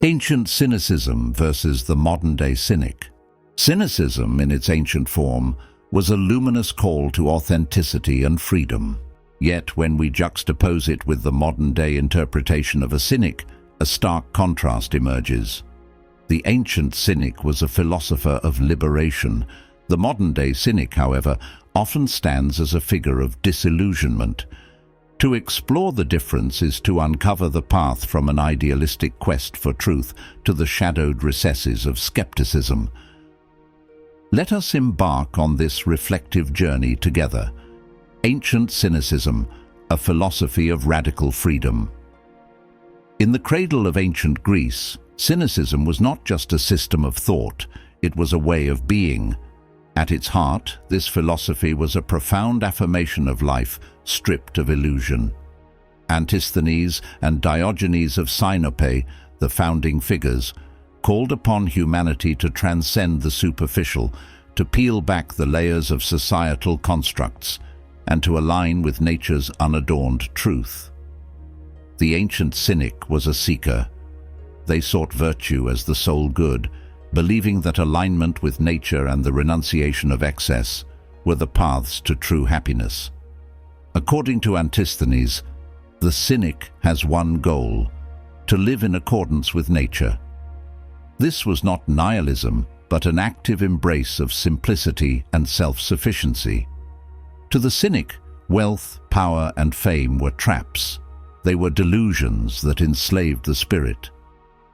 Ancient Cynicism versus the modern-day Cynic. Cynicism, in its ancient form, was a luminous call to authenticity and freedom. Yet, when we juxtapose it with the modern-day interpretation of a cynic, a stark contrast emerges. The ancient cynic was a philosopher of liberation. The modern-day cynic, however, often stands as a figure of disillusionment. To explore the difference is to uncover the path from an idealistic quest for truth to the shadowed recesses of skepticism. Let us embark on this reflective journey together. Ancient Cynicism, a philosophy of radical freedom. In the cradle of ancient Greece, cynicism was not just a system of thought, it was a way of being. At its heart, this philosophy was a profound affirmation of life, stripped of illusion. Antisthenes and Diogenes of Sinope, the founding figures, called upon humanity to transcend the superficial, to peel back the layers of societal constructs, and to align with nature's unadorned truth. The ancient cynic was a seeker. They sought virtue as the sole good, believing that alignment with nature and the renunciation of excess were the paths to true happiness. According to Antisthenes, the cynic has one goal: to live in accordance with nature. This was not nihilism, but an active embrace of simplicity and self-sufficiency. To the cynic, wealth, power, and fame were traps. They were delusions that enslaved the spirit.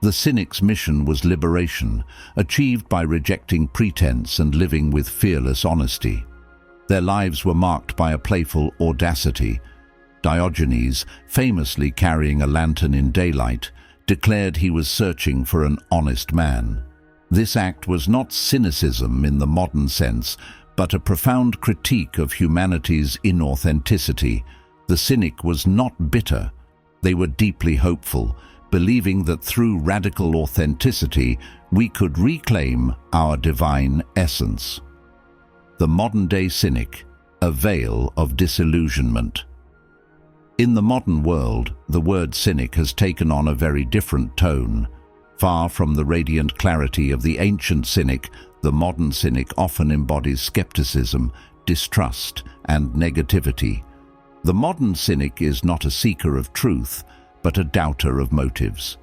The cynic's mission was liberation, achieved by rejecting pretense and living with fearless honesty. Their lives were marked by a playful audacity. Diogenes, famously carrying a lantern in daylight, declared he was searching for an honest man. This act was not cynicism in the modern sense, but a profound critique of humanity's inauthenticity. The cynic was not bitter. They were deeply hopeful, believing that through radical authenticity we could reclaim our divine essence. The modern-day cynic, a veil of disillusionment. In the modern world, the word cynic has taken on a very different tone. Far from the radiant clarity of the ancient cynic, the modern cynic often embodies skepticism, distrust, and negativity. The modern cynic is not a seeker of truth, but a doubter of motives.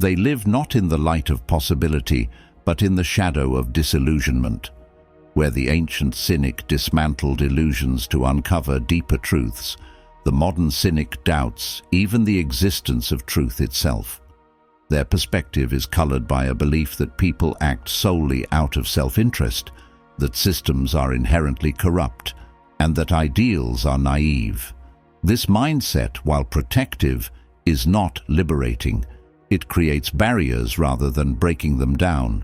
They live not in the light of possibility, but in the shadow of disillusionment. Where the ancient cynic dismantled illusions to uncover deeper truths, the modern cynic doubts even the existence of truth itself. Their perspective is colored by a belief that people act solely out of self-interest, that systems are inherently corrupt, and that ideals are naive. This mindset, while protective, is not liberating. It creates barriers rather than breaking them down.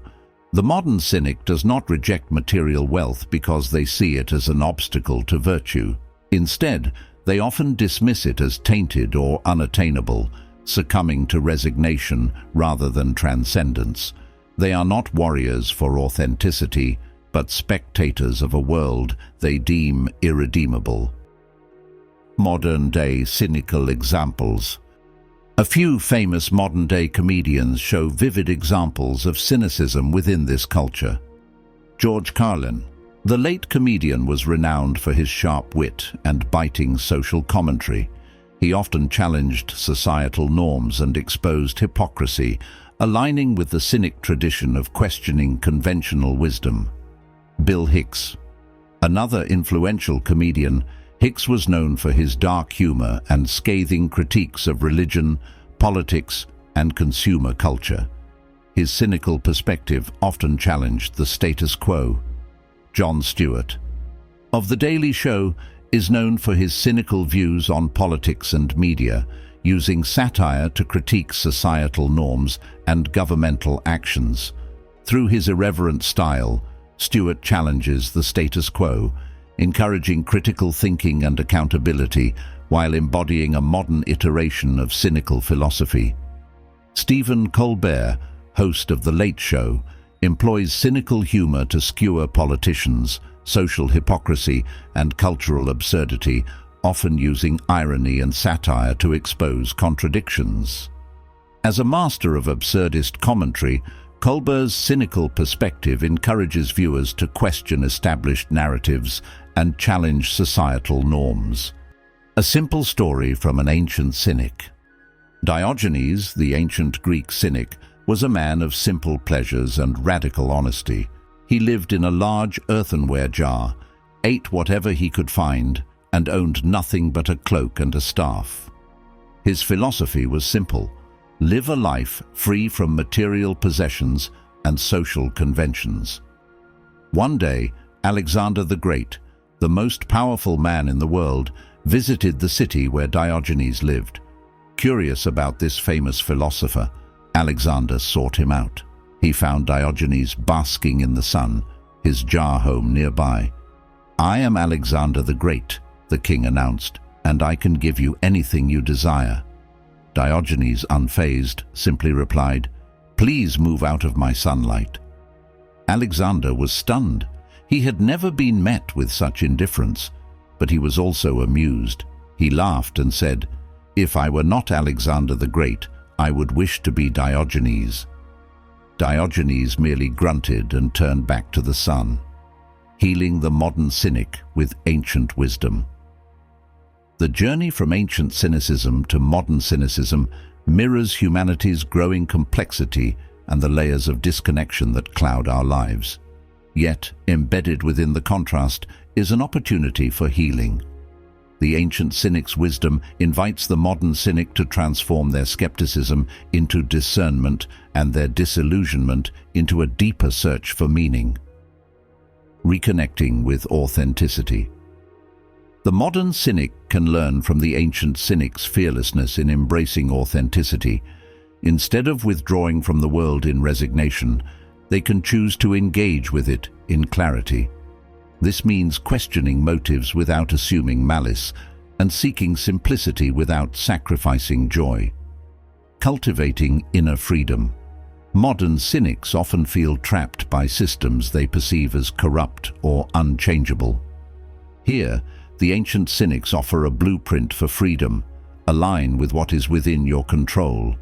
The modern cynic does not reject material wealth because they see it as an obstacle to virtue. Instead, they often dismiss it as tainted or unattainable, succumbing to resignation rather than transcendence. They are not warriors for authenticity, but spectators of a world they deem irredeemable. Modern-day cynical examples. A few famous modern-day comedians show vivid examples of cynicism within this culture. George Carlin. The late comedian was renowned for his sharp wit and biting social commentary. He often challenged societal norms and exposed hypocrisy, aligning with the cynic tradition of questioning conventional wisdom. Bill Hicks. Another influential comedian, Hicks was known for his dark humor and scathing critiques of religion, politics, and consumer culture. His cynical perspective often challenged the status quo. Jon Stewart, of The Daily Show, is known for his cynical views on politics and media, using satire to critique societal norms and governmental actions. Through his irreverent style, Stewart challenges the status quo, encouraging critical thinking and accountability while embodying a modern iteration of cynical philosophy. Stephen Colbert, host of The Late Show, employs cynical humor to skewer politicians, social hypocrisy, and cultural absurdity, often using irony and satire to expose contradictions. As a master of absurdist commentary, Kolber's cynical perspective encourages viewers to question established narratives and challenge societal norms. A simple story from an ancient cynic. Diogenes, the ancient Greek cynic, was a man of simple pleasures and radical honesty. He lived in a large earthenware jar, ate whatever he could find, and owned nothing but a cloak and a staff. His philosophy was simple: live a life free from material possessions and social conventions. One day, Alexander the Great, the most powerful man in the world, visited the city where Diogenes lived. Curious about this famous philosopher, Alexander sought him out. He found Diogenes basking in the sun, his jar home nearby. "I am Alexander the Great," the king announced, "and I can give you anything you desire." Diogenes, unfazed, simply replied, "Please move out of my sunlight." Alexander was stunned. He had never been met with such indifference, but he was also amused. He laughed and said, "If I were not Alexander the Great, I would wish to be Diogenes." Diogenes merely grunted and turned back to the sun, healing the modern cynic with ancient wisdom. The journey from ancient cynicism to modern cynicism mirrors humanity's growing complexity and the layers of disconnection that cloud our lives. Yet, embedded within the contrast is an opportunity for healing. The ancient cynic's wisdom invites the modern cynic to transform their skepticism into discernment and their disillusionment into a deeper search for meaning. Reconnecting with authenticity. The modern cynic can learn from the ancient cynic's fearlessness in embracing authenticity. Instead of withdrawing from the world in resignation, they can choose to engage with it in clarity. This means questioning motives without assuming malice and seeking simplicity without sacrificing joy. Cultivating inner freedom. Modern cynics often feel trapped by systems they perceive as corrupt or unchangeable. Here, the ancient cynics offer a blueprint for freedom. Align with what is within your control.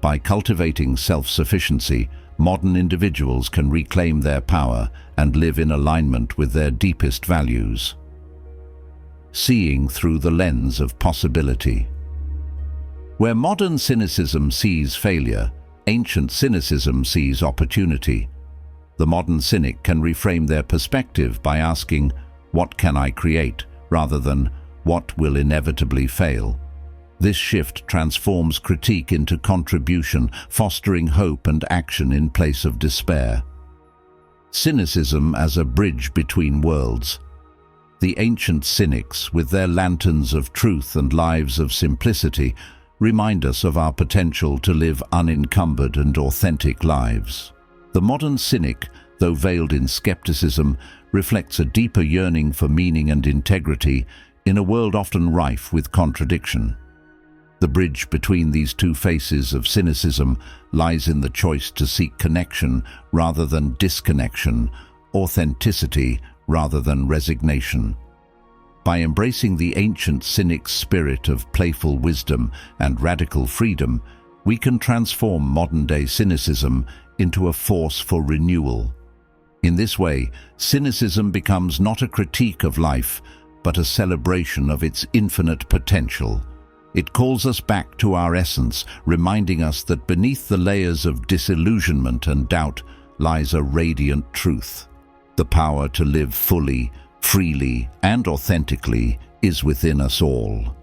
By cultivating self-sufficiency, modern individuals can reclaim their power and live in alignment with their deepest values. Seeing through the lens of possibility. Where modern cynicism sees failure, ancient cynicism sees opportunity. The modern cynic can reframe their perspective by asking, "What can I create?" rather than, "What will inevitably fail?" This shift transforms critique into contribution, fostering hope and action in place of despair. Cynicism as a bridge between worlds. The ancient cynics, with their lanterns of truth and lives of simplicity, remind us of our potential to live unencumbered and authentic lives. The modern cynic, though veiled in skepticism, reflects a deeper yearning for meaning and integrity in a world often rife with contradiction. The bridge between these two faces of cynicism lies in the choice to seek connection rather than disconnection, authenticity rather than resignation. By embracing the ancient cynic's spirit of playful wisdom and radical freedom, we can transform modern-day cynicism into a force for renewal. In this way, cynicism becomes not a critique of life, but a celebration of its infinite potential. It calls us back to our essence, reminding us that beneath the layers of disillusionment and doubt lies a radiant truth. The power to live fully, freely, and authentically is within us all.